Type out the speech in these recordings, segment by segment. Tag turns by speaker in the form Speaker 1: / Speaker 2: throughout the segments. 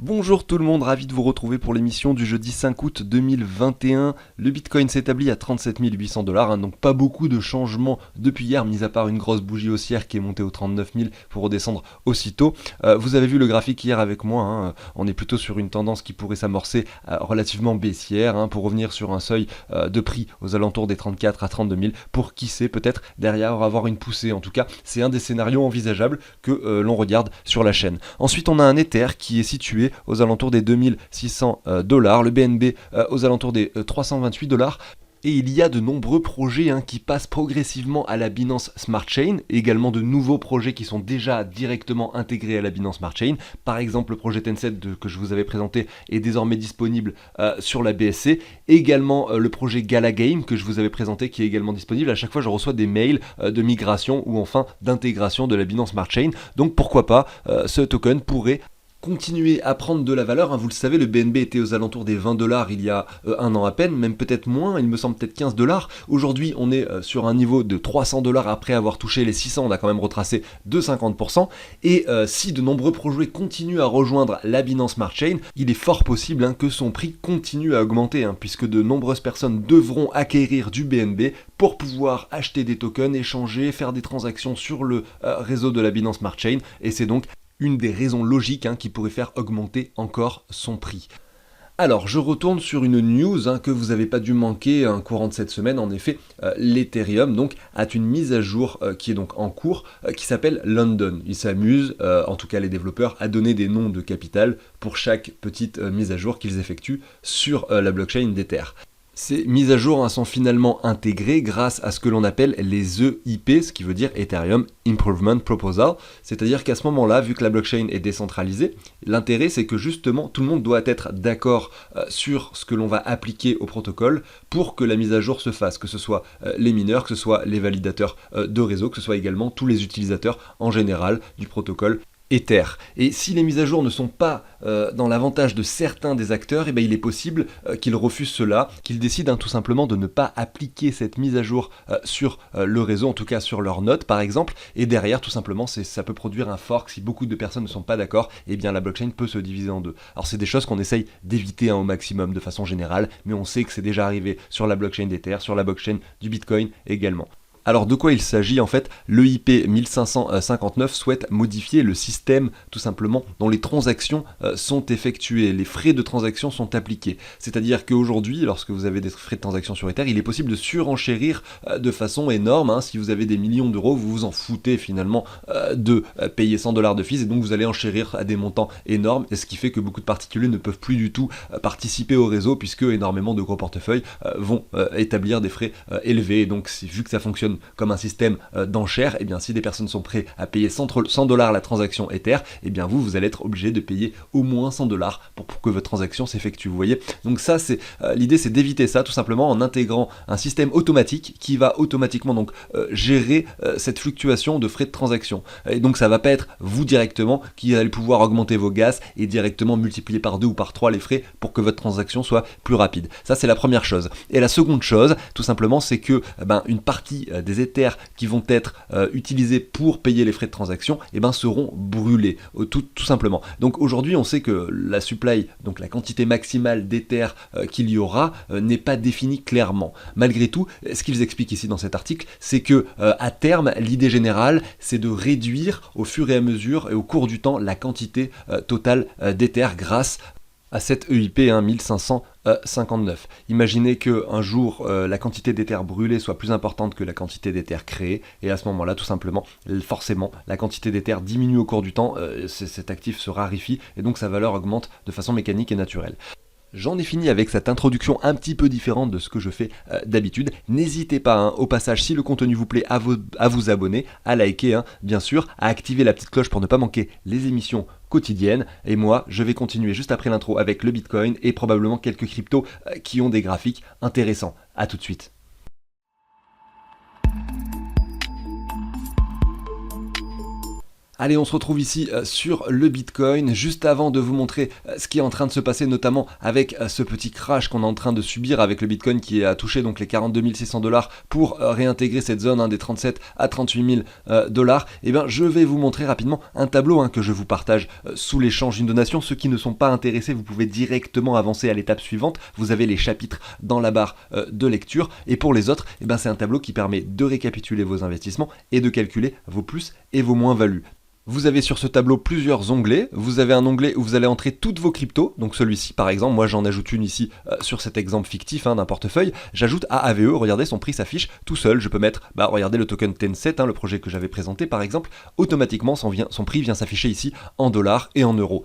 Speaker 1: Bonjour tout le monde, ravi de vous retrouver pour l'émission du jeudi 5 août 2021. Le Bitcoin s'établit à 37 800 $, donc pas beaucoup de changements depuis hier, mis à part une grosse bougie haussière qui est montée aux 39 000 pour redescendre aussitôt. Vous avez vu le graphique hier avec moi, on est plutôt sur une tendance qui pourrait s'amorcer relativement baissière, pour revenir sur un seuil de prix aux alentours des 34 à 32 000 pour qui sait peut-être derrière avoir une poussée. En tout cas, c'est un des scénarios envisageables que l'on regarde sur la chaîne. Ensuite, on a un Ether qui est situé aux alentours des 2600 $, le BNB aux alentours des 328 $. Et il y a de nombreux projets qui passent progressivement à la Binance Smart Chain, et également de nouveaux projets qui sont déjà directement intégrés à la Binance Smart Chain. Par exemple, le projet Tencent que je vous avais présenté est désormais disponible sur la BSC. Également le projet Gala Game que je vous avais présenté qui est également disponible. À chaque fois, je reçois des mails de migration ou enfin d'intégration de la Binance Smart Chain. Donc pourquoi pas, ce token pourrait continuer à prendre de la valeur. Vous le savez, le BNB était aux alentours des 20 $ il y a un an à peine, même peut-être moins, il me semble peut-être 15 $. Aujourd'hui, on est sur un niveau de 300 $ après avoir touché les 600, on a quand même retracé de 50%. Et si de nombreux projets continuent à rejoindre la Binance Smart Chain, il est fort possible que son prix continue à augmenter, puisque de nombreuses personnes devront acquérir du BNB pour pouvoir acheter des tokens, échanger, faire des transactions sur le réseau de la Binance Smart Chain, et c'est donc une des raisons logiques qui pourrait faire augmenter encore son prix. Alors, je retourne sur une news que vous n'avez pas dû manquer courant de cette semaine. En effet, l'Ethereum donc a une mise à jour qui est donc en cours, qui s'appelle London. Ils s'amusent, en tout cas les développeurs, à donner des noms de capital pour chaque petite mise à jour qu'ils effectuent sur la blockchain d'Ether. Ces mises à jour sont finalement intégrées grâce à ce que l'on appelle les EIP, ce qui veut dire Ethereum Improvement Proposal, c'est-à-dire qu'à ce moment-là, vu que la blockchain est décentralisée, l'intérêt c'est que justement tout le monde doit être d'accord sur ce que l'on va appliquer au protocole pour que la mise à jour se fasse, que ce soit les mineurs, que ce soit les validateurs de réseau, que ce soit également tous les utilisateurs en général du protocole Ether. Et si les mises à jour ne sont pas dans l'avantage de certains des acteurs, il est possible qu'ils refusent cela, qu'ils décident tout simplement de ne pas appliquer cette mise à jour sur le réseau, en tout cas sur leur note par exemple, et derrière tout simplement ça peut produire un fork. Si beaucoup de personnes ne sont pas d'accord, la blockchain peut se diviser en deux. Alors c'est des choses qu'on essaye d'éviter au maximum de façon générale, mais on sait que c'est déjà arrivé sur la blockchain d'Ether, sur la blockchain du Bitcoin également. Alors de quoi il s'agit en fait? L'EIP 1559 souhaite modifier le système tout simplement dont les transactions sont effectuées, les frais de transaction sont appliqués. C'est-à-dire qu'aujourd'hui, lorsque vous avez des frais de transaction sur Ether, il est possible de surenchérir de façon énorme. Si vous avez des millions d'euros, vous vous en foutez finalement de payer 100 $ de fees, et donc vous allez enchérir à des montants énormes, et ce qui fait que beaucoup de particuliers ne peuvent plus du tout participer au réseau, puisque énormément de gros portefeuilles vont établir des frais élevés. Et donc vu que ça fonctionne comme un système d'enchères, si des personnes sont prêtes à payer 100 $ la transaction Ether, vous allez être obligé de payer au moins 100 $ pour que votre transaction s'effectue, vous voyez. Donc ça, c'est l'idée, c'est d'éviter ça tout simplement en intégrant un système automatique qui va automatiquement donc gérer cette fluctuation de frais de transaction. Et donc ça va pas être vous directement qui allez pouvoir augmenter vos gas et directement multiplier par 2 ou par 3 les frais pour que votre transaction soit plus rapide. Ça, c'est la première chose. Et la seconde chose, tout simplement, c'est que une partie des Ethers qui vont être utilisés pour payer les frais de transaction seront brûlés, tout simplement. Donc aujourd'hui, on sait que la supply, donc la quantité maximale d'Ether qu'il y aura, n'est pas définie clairement. Malgré tout, ce qu'ils expliquent ici dans cet article, c'est que à terme, l'idée générale, c'est de réduire au fur et à mesure et au cours du temps la quantité totale d'Ether grâce à cette EIP 1559. Imaginez qu'un jour, la quantité d'Ether brûlée soit plus importante que la quantité d'Ether créée, et à ce moment-là, tout simplement, forcément, la quantité d'Ether diminue au cours du temps, cet actif se raréfie, et donc sa valeur augmente de façon mécanique et naturelle. J'en ai fini avec cette introduction un petit peu différente de ce que je fais d'habitude. N'hésitez pas, au passage, si le contenu vous plaît, à vous abonner, à liker, bien sûr, à activer la petite cloche pour ne pas manquer les émissions quotidiennes. Et moi, je vais continuer juste après l'intro avec le Bitcoin et probablement quelques cryptos qui ont des graphiques intéressants. A tout de suite. Allez, on se retrouve ici sur le Bitcoin, juste avant de vous montrer ce qui est en train de se passer, notamment avec ce petit crash qu'on est en train de subir avec le Bitcoin qui a touché donc les 42 600 $ pour réintégrer cette zone des 37 à 38 000 $. Et bien, je vais vous montrer rapidement un tableau que je vous partage sous l'échange d'une donation. Ceux qui ne sont pas intéressés, vous pouvez directement avancer à l'étape suivante. Vous avez les chapitres dans la barre de lecture. Et pour les autres, c'est un tableau qui permet de récapituler vos investissements et de calculer vos plus et vos moins-values. Vous avez sur ce tableau plusieurs onglets. Vous avez un onglet où vous allez entrer toutes vos cryptos. Donc celui-ci par exemple, moi j'en ajoute une ici sur cet exemple fictif d'un portefeuille. J'ajoute AAVE, regardez son prix s'affiche tout seul. Je peux mettre, regardez le token Tencent, le projet que j'avais présenté par exemple. Automatiquement son prix vient s'afficher ici en dollars et en euros.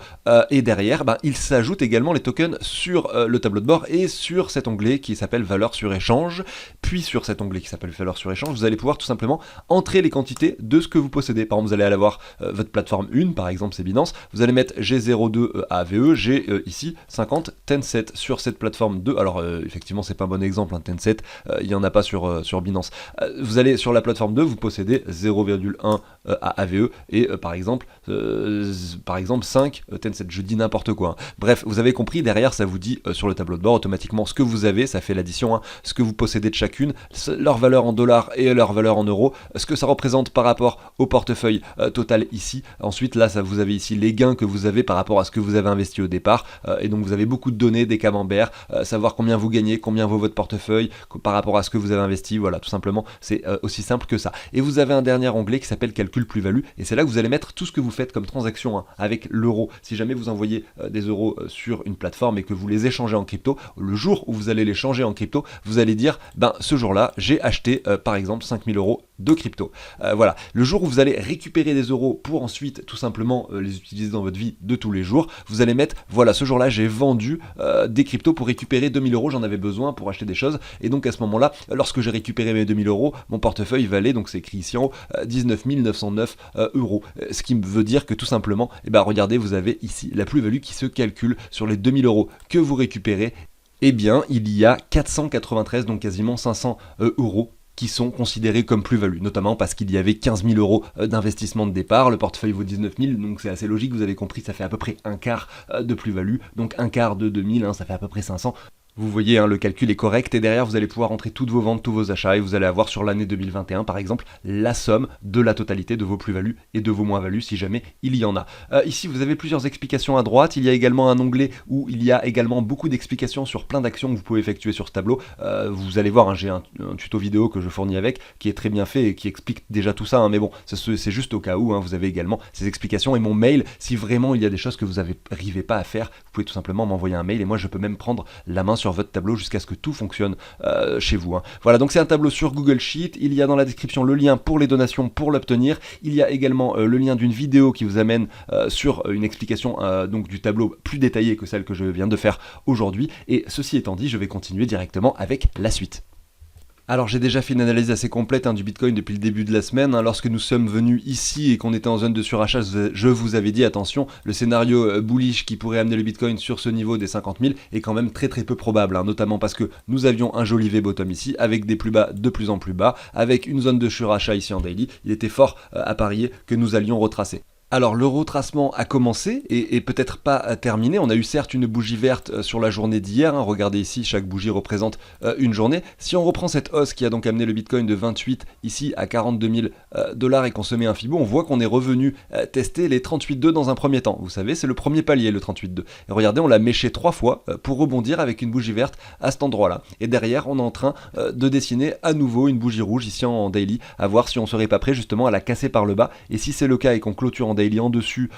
Speaker 1: Et derrière, il s'ajoute également les tokens sur le tableau de bord et sur cet onglet qui s'appelle valeur sur échange. Puis sur cet onglet qui s'appelle valeur sur échange, vous allez pouvoir tout simplement entrer les quantités de ce que vous possédez. Par exemple, vous allez avoir votre plateforme 1, par exemple c'est Binance, vous allez mettre G02 AVE, j'ai ici 50 Tencent sur cette plateforme 2, alors effectivement c'est pas un bon exemple, Tencent, il n'y en a pas sur Binance. Vous allez sur la plateforme 2, vous possédez 0,1 AVE et par exemple 5 Tencent, je dis n'importe quoi. Bref, vous avez compris, derrière ça vous dit sur le tableau de bord automatiquement ce que vous avez, ça fait l'addition, ce que vous possédez de chacune, leur valeur en dollars et leur valeur en euros, ce que ça représente par rapport au portefeuille total ici. Ensuite là vous avez ici les gains que vous avez par rapport à ce que vous avez investi au départ et donc vous avez beaucoup de données, des camemberts, savoir combien vous gagnez, combien vaut votre portefeuille par rapport à ce que vous avez investi, voilà tout simplement c'est aussi simple que ça. Et vous avez un dernier onglet qui s'appelle calcul plus-value et c'est là que vous allez mettre tout ce que vous faites comme transaction avec l'euro. Si jamais vous envoyez des euros sur une plateforme et que vous les échangez en crypto, le jour où vous allez les changer en crypto, vous allez dire ce jour-là j'ai acheté par exemple 5000 € de crypto. Voilà, le jour où vous allez récupérer des euros pour ensuite tout simplement les utiliser dans votre vie de tous les jours, vous allez mettre voilà ce jour-là j'ai vendu des cryptos pour récupérer 2000 €, j'en avais besoin pour acheter des choses et donc à ce moment-là, lorsque j'ai récupéré mes 2000 €, mon portefeuille valait, donc c'est écrit ici en haut, 19 909 €. Ce qui veut dire que tout simplement, regardez, vous avez ici la plus-value qui se calcule sur les 2000 € que vous récupérez. Il y a 493, donc quasiment 500 € qui sont considérés comme plus-value, notamment parce qu'il y avait 15 000 € d'investissement de départ, le portefeuille vaut 19 000, donc c'est assez logique, vous avez compris, ça fait à peu près un quart de plus-value, donc un quart de 2000, ça fait à peu près 500. Vous voyez, le calcul est correct et derrière vous allez pouvoir entrer toutes vos ventes, tous vos achats et vous allez avoir sur l'année 2021 par exemple la somme de la totalité de vos plus-values et de vos moins-values si jamais il y en a. Ici vous avez plusieurs explications à droite, il y a également un onglet où il y a également beaucoup d'explications sur plein d'actions que vous pouvez effectuer sur ce tableau. Vous allez voir, j'ai un tuto vidéo que je fournis avec qui est très bien fait et qui explique déjà tout ça, mais bon, c'est juste au cas où, vous avez également ces explications et mon mail, si vraiment il y a des choses que vous n'arrivez pas à faire, vous pouvez tout simplement m'envoyer un mail et moi je peux même prendre la main sur votre tableau jusqu'à ce que tout fonctionne chez vous. Voilà, donc c'est un tableau sur Google Sheet, il y a dans la description le lien pour les donations pour l'obtenir, il y a également le lien d'une vidéo qui vous amène sur une explication donc du tableau plus détaillée que celle que je viens de faire aujourd'hui, et ceci étant dit, je vais continuer directement avec la suite. Alors j'ai déjà fait une analyse assez complète du Bitcoin depuis le début de la semaine. Lorsque nous sommes venus ici et qu'on était en zone de surachat, je vous avais dit attention, le scénario bullish qui pourrait amener le Bitcoin sur ce niveau des 50 000 est quand même très très peu probable, notamment parce que nous avions un joli V-bottom ici, avec des plus bas de plus en plus bas, avec une zone de surachat ici en daily. Il était fort à parier que nous allions retracer. Alors le retracement a commencé et peut-être pas terminé, on a eu certes une bougie verte sur la journée d'hier, regardez ici, chaque bougie représente une journée. Si on reprend cette hausse qui a donc amené le Bitcoin de 28 ici à 42 000 $ et qu'on se met un Fibo, on voit qu'on est revenu tester les 38,2 dans un premier temps. Vous savez, c'est le premier palier, le 38,2. Et regardez, on l'a méché 3 fois pour rebondir avec une bougie verte à cet endroit-là. Et derrière, on est en train de dessiner à nouveau une bougie rouge ici en daily, à voir si on serait pas prêt justement à la casser par le bas. Et si c'est le cas et qu'on clôture en daily en dessous,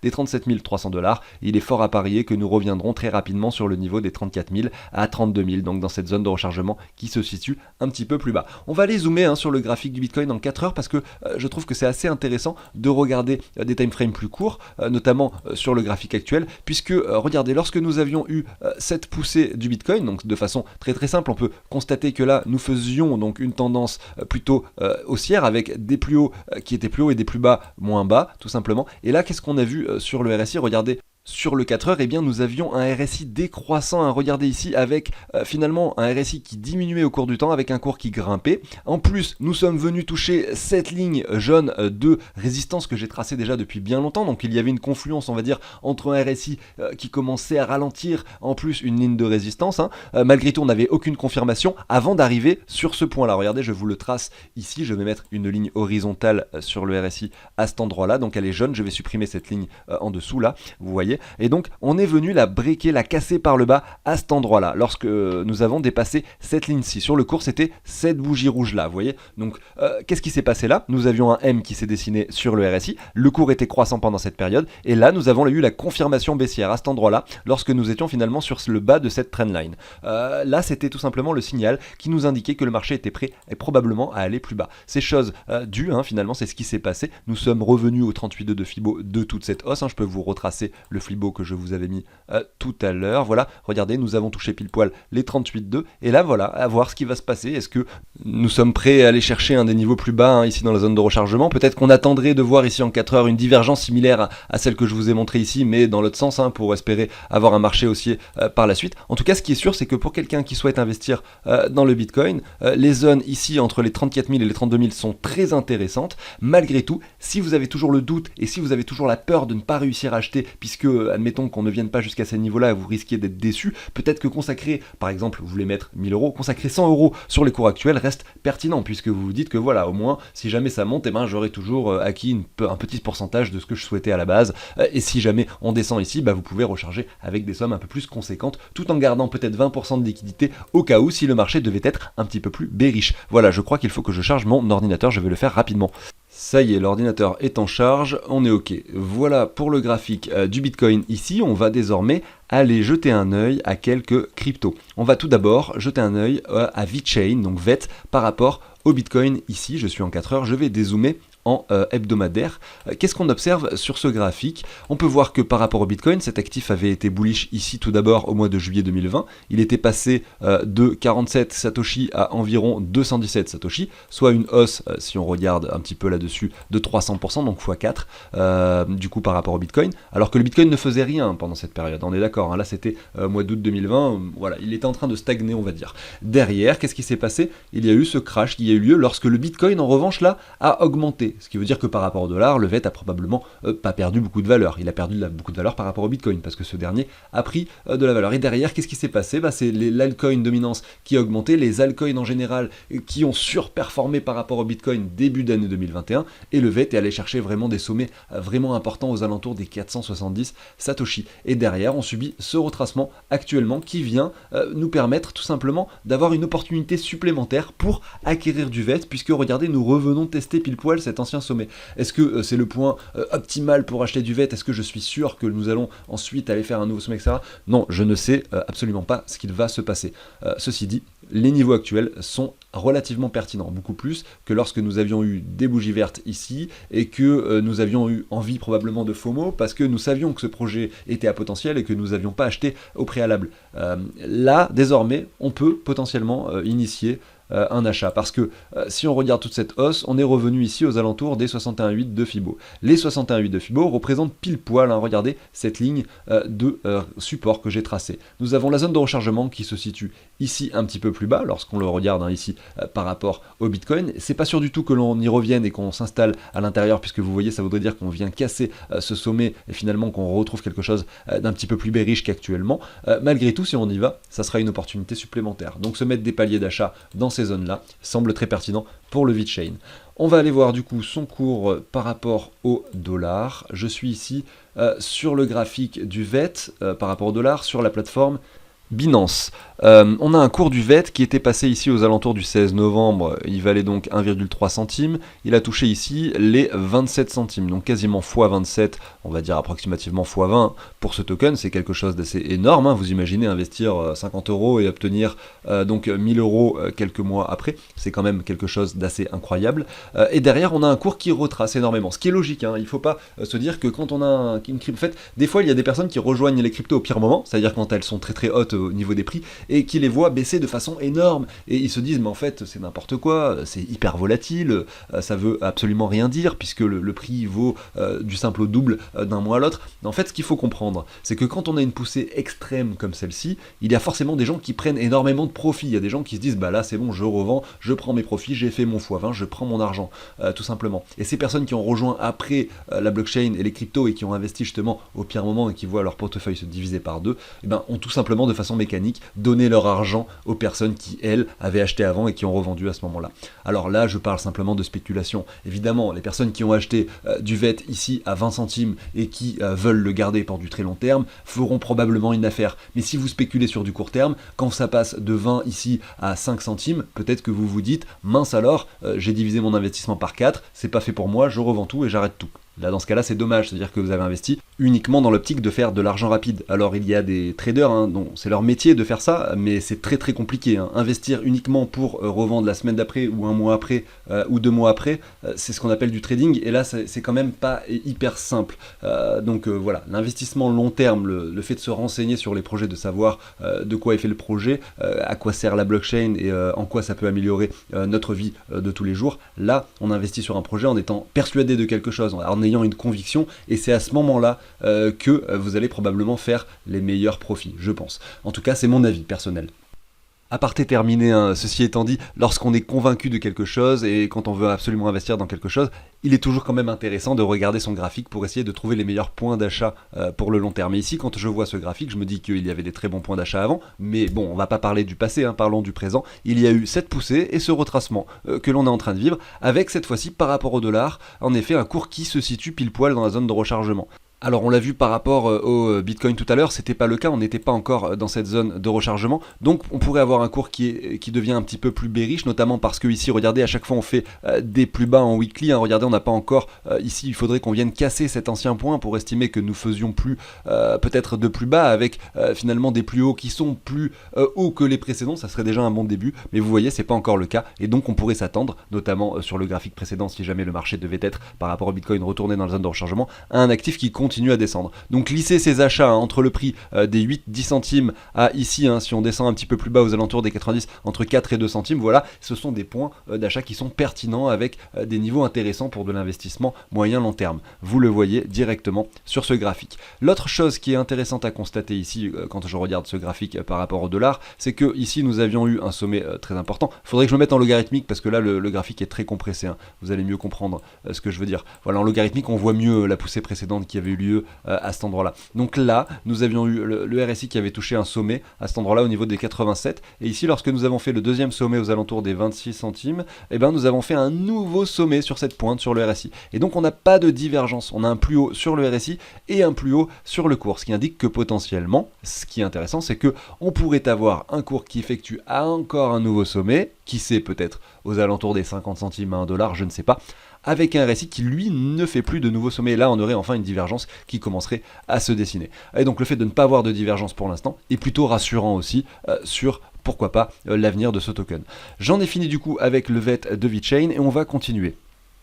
Speaker 1: des 37 300 $, il est fort à parier que nous reviendrons très rapidement sur le niveau des 34 000 à 32 000, donc dans cette zone de rechargement qui se situe un petit peu plus bas. On va aller zoomer sur le graphique du Bitcoin en 4 heures parce que je trouve que c'est assez intéressant de regarder des time frames plus courts, notamment sur le graphique actuel, puisque regardez, lorsque nous avions eu cette poussée du Bitcoin, donc de façon très très simple, on peut constater que là nous faisions donc une tendance plutôt haussière avec des plus hauts qui étaient plus hauts et des plus bas moins bas, tout simplement. Et là, qu'est-ce qu'on a vu sur le RSI? Regardez, sur le 4 heures, eh bien nous avions un RSI décroissant, hein. Regardez ici avec finalement un RSI qui diminuait au cours du temps avec un cours qui grimpait. En plus, nous sommes venus toucher cette ligne jaune de résistance que j'ai tracée déjà depuis bien longtemps. Donc il y avait une confluence, on va dire, entre un RSI qui commençait à ralentir, en plus une ligne de résistance, hein. Malgré tout, on n'avait aucune confirmation avant d'arriver sur ce point-là. Regardez, je vous le trace ici. Je vais mettre une ligne horizontale sur le RSI à cet endroit-là. Donc elle est jaune. Je vais supprimer cette ligne en dessous là. Vous voyez. Et donc on est venu la breaker, la casser par le bas à cet endroit-là. Lorsque nous avons dépassé cette ligne-ci. Sur le cours, c'était cette bougie rouge-là. Vous voyez. Donc qu'est-ce qui s'est passé là? Nous avions un M qui s'est dessiné sur le RSI. Le cours était croissant pendant cette période. Et là, nous avons eu la confirmation baissière à cet endroit-là lorsque nous étions finalement sur le bas de cette trendline. Là, c'était tout simplement le signal qui nous indiquait que le marché était prêt et probablement à aller plus bas. C'est chose due, hein, finalement, c'est ce qui s'est passé. Nous sommes revenus au 38,2 de Fibo de toute cette hausse. Hein. Je peux vous retracer le Fibo que je vous avais mis tout à l'heure. Voilà, regardez, nous avons touché pile poil les 38,2. Et là, voilà, à voir ce qui va se passer. Est-ce que nous sommes prêts à aller chercher un des niveaux plus bas, hein, ici dans la zone de rechargement? Peut-être qu'on attendrait de voir ici en 4 heures une divergence similaire à celle que je vous ai montrée ici, mais dans l'autre sens, hein, pour espérer avoir un marché haussier par la suite. En tout cas, ce qui est sûr, c'est que pour quelqu'un qui souhaite investir dans le Bitcoin, les zones ici entre les 34 000 et les 32 000 sont très intéressantes. Malgré tout, si vous avez toujours le doute et si vous avez toujours la peur de ne pas réussir à acheter, puisque admettons qu'on ne vienne pas jusqu'à ces niveaux-là, vous risquez d'être déçu, peut-être que consacrer, par exemple, vous voulez mettre 1000 euros, consacrer 100 euros sur les cours actuels reste pertinent, puisque vous vous dites que voilà, au moins, si jamais ça monte, eh ben, j'aurai toujours acquis un petit pourcentage de ce que je souhaitais à la base. Et si jamais on descend ici, bah, vous pouvez recharger avec des sommes un peu plus conséquentes, tout en gardant peut-être 20% de liquidité au cas où si le marché devait être un petit peu plus bearish. Voilà, je crois qu'il faut que je charge mon ordinateur, je vais le faire rapidement. Ça y est, l'ordinateur est en charge, on est ok. Voilà pour le graphique du Bitcoin ici, on va désormais aller jeter un œil à quelques cryptos. On va tout d'abord jeter un œil à VeChain, donc VET, par rapport au Bitcoin ici, je suis en 4 heures, je vais dézoomer en hebdomadaire. Qu'est-ce qu'on observe sur ce graphique? On peut voir que par rapport au Bitcoin, cet actif avait été bullish ici tout d'abord au mois de juillet 2020. Il était passé de 47 Satoshi à environ 217 Satoshi, soit une hausse, si on regarde un petit peu là-dessus, de 300%, donc x4, du coup par rapport au Bitcoin, alors que le Bitcoin ne faisait rien pendant cette période. On est d'accord, hein, là c'était mois d'août 2020, voilà, il était en train de stagner, on va dire. Derrière, qu'est-ce qui s'est passé? Il y a eu ce crash qui a eu lieu lorsque le Bitcoin, en revanche, là, a augmenté. Ce qui veut dire que par rapport au dollar, le VET a probablement pas perdu beaucoup de valeur. Il a perdu beaucoup de valeur par rapport au Bitcoin, parce que ce dernier a pris de la valeur. Et derrière, qu'est-ce qui s'est passé? C'est l'altcoin dominance qui a augmenté, les altcoins en général qui ont surperformé par rapport au Bitcoin début d'année 2021, et le VET est allé chercher vraiment des sommets vraiment importants aux alentours des 470 Satoshi. Et derrière, on subit ce retracement actuellement qui vient nous permettre tout simplement d'avoir une opportunité supplémentaire pour acquérir du VET, puisque regardez, nous revenons tester pile poil cet ancien sommet. Est-ce que c'est le point optimal pour acheter du VET? Est-ce que je suis sûr que nous allons ensuite aller faire un nouveau sommet, etc.? Non, je ne sais absolument pas ce qu'il va se passer. Ceci dit, les niveaux actuels sont relativement pertinents, beaucoup plus que lorsque nous avions eu des bougies vertes ici et que nous avions eu envie probablement de FOMO parce que nous savions que ce projet était à potentiel et que nous n'avions pas acheté au préalable. Là, désormais, on peut potentiellement initier un achat, parce que si on regarde toute cette hausse, on est revenu ici aux alentours des 61,8 de Fibo. Les 61,8 de Fibo représentent pile poil, hein, regardez cette ligne de support que j'ai tracée. Nous avons la zone de rechargement qui se situe ici un petit peu plus bas, lorsqu'on le regarde hein, ici par rapport au Bitcoin. C'est pas sûr du tout que l'on y revienne et qu'on s'installe à l'intérieur, puisque vous voyez, ça voudrait dire qu'on vient casser ce sommet et finalement qu'on retrouve quelque chose d'un petit peu plus bearish qu'actuellement. Malgré tout, si on y va, ça sera une opportunité supplémentaire. Donc se mettre des paliers d'achat dans ces zones-là semble très pertinent pour le VeChain. On va aller voir du coup son cours par rapport au dollar. Je suis ici sur le graphique du VET par rapport au dollar sur la plateforme Binance. On a un cours du VET qui était passé ici aux alentours du 16 novembre, il valait donc 1,3 centimes, il a touché ici les 27 centimes, donc quasiment x27, on va dire approximativement x20 pour ce token, c'est quelque chose d'assez énorme, hein. Vous imaginez investir 50 euros et obtenir donc 1000 euros quelques mois après, c'est quand même quelque chose d'assez incroyable, et derrière on a un cours qui retrace énormément, ce qui est logique, hein. Il ne faut pas se dire que quand on a une crypto, en fait, des fois il y a des personnes qui rejoignent les cryptos au pire moment, c'est-à-dire quand elles sont très très hautes, au niveau des prix et qui les voient baisser de façon énorme. Et ils se disent mais en fait c'est n'importe quoi, c'est hyper volatile, ça veut absolument rien dire puisque le prix vaut du simple au double d'un mois à l'autre. En fait ce qu'il faut comprendre, c'est que quand on a une poussée extrême comme celle-ci, il y a forcément des gens qui prennent énormément de profit. Il y a des gens qui se disent bah là c'est bon, je revends, je prends mes profits, j'ai fait mon x20, je prends mon argent, tout simplement. Et ces personnes qui ont rejoint après la blockchain et les cryptos et qui ont investi justement au pire moment et qui voient leur portefeuille se diviser par deux, eh ben, ont tout simplement de façon mécanique donné leur argent aux personnes qui elles avaient acheté avant et qui ont revendu à ce moment-là. Alors là je parle simplement de spéculation. Évidemment les personnes qui ont acheté du VET ici à 20 centimes et qui veulent le garder pour du très long terme feront probablement une affaire. Mais si vous spéculez sur du court terme, quand ça passe de 20 ici à 5 centimes, peut-être que vous vous dites mince alors, j'ai divisé mon investissement par 4, c'est pas fait pour moi, je revends tout et j'arrête tout. Là, dans ce cas-là, c'est dommage, c'est-à-dire que vous avez investi uniquement dans l'optique de faire de l'argent rapide. Alors, il y a des traders, dont c'est leur métier de faire ça, mais c'est très très compliqué. Investir uniquement pour revendre la semaine d'après, ou un mois après, ou 2 mois après, c'est ce qu'on appelle du trading, et là, c'est quand même pas hyper simple. Donc voilà, l'investissement long terme, le fait de se renseigner sur les projets, de savoir de quoi est fait le projet, à quoi sert la blockchain, et en quoi ça peut améliorer notre vie de tous les jours, là, on investit sur un projet en étant persuadé de quelque chose, en ayant une conviction, et c'est à ce moment-là que vous allez probablement faire les meilleurs profits, je pense. En tout cas, c'est mon avis personnel. Aparté terminé, ceci étant dit, lorsqu'on est convaincu de quelque chose et quand on veut absolument investir dans quelque chose, il est toujours quand même intéressant de regarder son graphique pour essayer de trouver les meilleurs points d'achat pour le long terme. Et ici, quand je vois ce graphique, je me dis qu'il y avait des très bons points d'achat avant, mais bon, on va pas parler du passé, parlons du présent. Il y a eu cette poussée et ce retracement que l'on est en train de vivre, avec cette fois-ci par rapport au dollar, en effet un cours qui se situe pile poil dans la zone de rechargement. Alors on l'a vu par rapport au Bitcoin tout à l'heure, c'était pas le cas, on n'était pas encore dans cette zone de rechargement, donc on pourrait avoir un cours qui devient un petit peu plus bearish, notamment parce que ici, regardez, à chaque fois on fait des plus bas en weekly, regardez, on n'a pas encore, ici il faudrait qu'on vienne casser cet ancien point pour estimer que nous faisions plus, peut-être de plus bas, avec finalement des plus hauts qui sont plus hauts que les précédents, ça serait déjà un bon début, mais vous voyez, c'est pas encore le cas, et donc on pourrait s'attendre, notamment sur le graphique précédent, si jamais le marché devait être, par rapport au Bitcoin, retourné dans la zone de rechargement, à un actif qui continue à descendre. Donc lisser ces achats entre le prix des 8-10 centimes à ici, si on descend un petit peu plus bas aux alentours des 90, entre 4 et 2 centimes, voilà, ce sont des points d'achat qui sont pertinents avec des niveaux intéressants pour de l'investissement moyen-long terme. Vous le voyez directement sur ce graphique. L'autre chose qui est intéressante à constater ici, quand je regarde ce graphique par rapport au dollar, c'est que ici nous avions eu un sommet très important. Il faudrait que je me mette en logarithmique parce que là le graphique est très compressé, vous allez mieux comprendre ce que je veux dire. Voilà, en logarithmique on voit mieux la poussée précédente qui avait eu lieu à cet endroit-là. Donc là, nous avions eu le RSI qui avait touché un sommet à cet endroit-là au niveau des 87, et ici, lorsque nous avons fait le deuxième sommet aux alentours des 26 centimes, nous avons fait un nouveau sommet sur cette pointe sur le RSI. Et donc on n'a pas de divergence, on a un plus haut sur le RSI et un plus haut sur le cours, ce qui indique que potentiellement, ce qui est intéressant, c'est que on pourrait avoir un cours qui effectue encore un nouveau sommet, qui sait peut-être aux alentours des 50 centimes à 1 dollar, je ne sais pas, avec un RSI qui lui ne fait plus de nouveaux sommets. Et là on aurait enfin une divergence qui commencerait à se dessiner. Et donc le fait de ne pas avoir de divergence pour l'instant est plutôt rassurant aussi sur pourquoi pas l'avenir de ce token. J'en ai fini du coup avec le VET de VeChain et on va continuer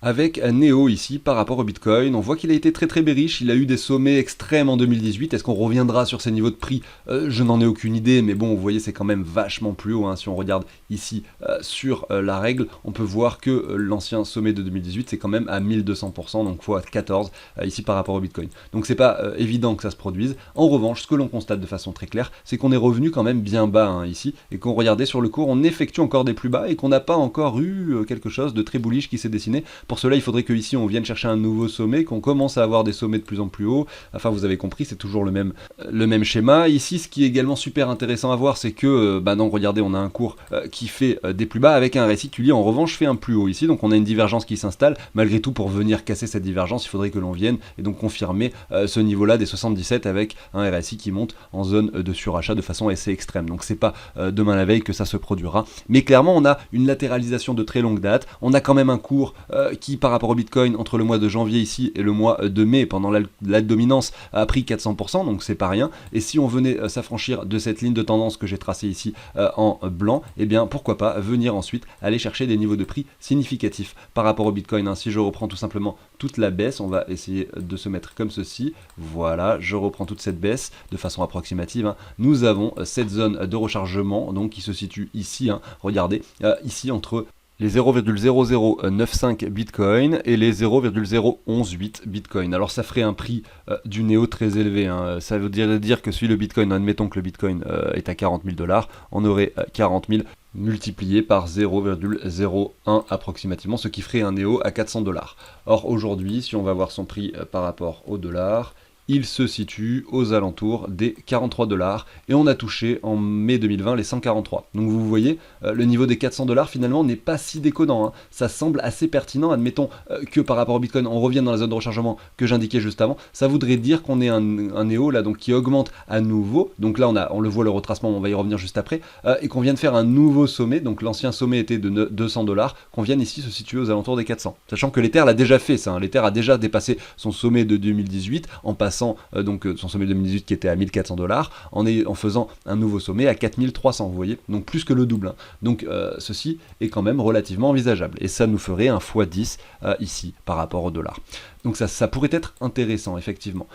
Speaker 1: avec Neo ici par rapport au Bitcoin. On voit qu'il a été très très bearish, il a eu des sommets extrêmes en 2018. Est-ce qu'on reviendra sur ces niveaux de prix? Je n'en ai aucune idée, mais bon, vous voyez, c'est quand même vachement plus haut. Si on regarde ici sur la règle, on peut voir que l'ancien sommet de 2018, c'est quand même à 1200%, donc x 14 ici par rapport au Bitcoin. Donc c'est pas évident que ça se produise. En revanche, ce que l'on constate de façon très claire, c'est qu'on est revenu quand même bien bas ici, et qu'on regardait sur le cours, on effectue encore des plus bas, et qu'on n'a pas encore eu quelque chose de très bullish qui s'est dessiné. Pour cela, il faudrait que ici on vienne chercher un nouveau sommet, qu'on commence à avoir des sommets de plus en plus hauts. Enfin, vous avez compris, c'est toujours le même schéma. Ici, ce qui est également super intéressant à voir, c'est que, non, regardez, on a un cours qui fait des plus bas avec un RSI qui lui, en revanche, fait un plus haut ici. Donc on a une divergence qui s'installe. Malgré tout, pour venir casser cette divergence, il faudrait que l'on vienne et donc confirmer ce niveau-là des 77 avec un RSI qui monte en zone de surachat de façon assez extrême. Donc c'est pas demain la veille que ça se produira. Mais clairement, on a une latéralisation de très longue date. On a quand même un cours qui par rapport au Bitcoin entre le mois de janvier ici et le mois de mai pendant la dominance a pris 400%, donc c'est pas rien. Et si on venait s'affranchir de cette ligne de tendance que j'ai tracée ici en blanc, et bien pourquoi pas venir ensuite aller chercher des niveaux de prix significatifs par rapport au Bitcoin. Si je reprends tout simplement toute la baisse, on va essayer de se mettre comme ceci. Voilà, je reprends toute cette baisse de façon approximative. Nous avons cette zone de rechargement donc qui se situe ici. Regardez, ici entre les 0,0095 Bitcoin et les 0,0118 Bitcoin. Alors ça ferait un prix du Néo très élevé. Ça veut dire que si le Bitcoin, admettons que le Bitcoin est à 40 000 $, on aurait 40 000 multiplié par 0,01 approximativement, ce qui ferait un Néo à 400 $. Or aujourd'hui, si on va voir son prix par rapport au dollar, il se situe aux alentours des 43 $, et on a touché en mai 2020 les 143. Donc vous voyez, le niveau des 400 $ finalement n'est pas si déconnant. Ça semble assez pertinent. Admettons que par rapport au Bitcoin, on revienne dans la zone de rechargement que j'indiquais juste avant. Ça voudrait dire qu'on ait un Néo là, donc qui augmente à nouveau. Donc là, on le voit le retracement, on va y revenir juste après, et qu'on vient de faire un nouveau sommet. Donc l'ancien sommet était de 200 $, qu'on vienne ici se situer aux alentours des 400. Sachant que l'Ether l'a déjà fait, ça. L'Ether a déjà dépassé son sommet de 2018 en passant donc son sommet 2018 qui était à 1400 $, en faisant un nouveau sommet à 4300, vous voyez, donc plus que le double. Donc ceci est quand même relativement envisageable, et ça nous ferait un x10 ici par rapport au dollar. Donc ça pourrait être intéressant, effectivement.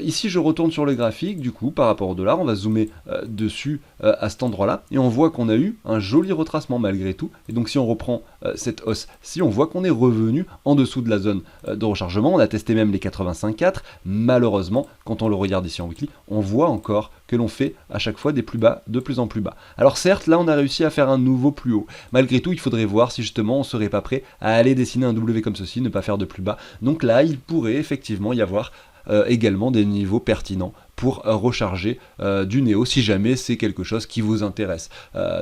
Speaker 1: Ici, je retourne sur le graphique, du coup, par rapport au dollar, on va zoomer dessus à cet endroit-là, et on voit qu'on a eu un joli retracement malgré tout. Et donc si on reprend cette hausse-ci, on voit qu'on est revenu en dessous de la zone de rechargement. On a testé même les 85,4. Malheureusement, quand on le regarde ici en weekly, on voit encore que l'on fait à chaque fois des plus bas, de plus en plus bas. Alors certes, là on a réussi à faire un nouveau plus haut. Malgré tout, il faudrait voir si justement on serait pas prêt à aller dessiner un W comme ceci, ne pas faire de plus bas. Donc là, il pourrait effectivement y avoir également des niveaux pertinents pour recharger du Néo si jamais c'est quelque chose qui vous intéresse.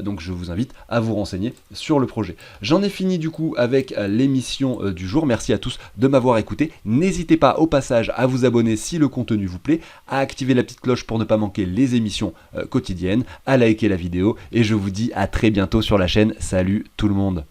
Speaker 1: Donc je vous invite à vous renseigner sur le projet. J'en ai fini du coup avec l'émission du jour. Merci à tous de m'avoir écouté. N'hésitez pas au passage à vous abonner si le contenu vous plaît, à activer la petite cloche pour ne pas manquer les émissions quotidiennes, à liker la vidéo, et je vous dis à très bientôt sur la chaîne. Salut tout le monde.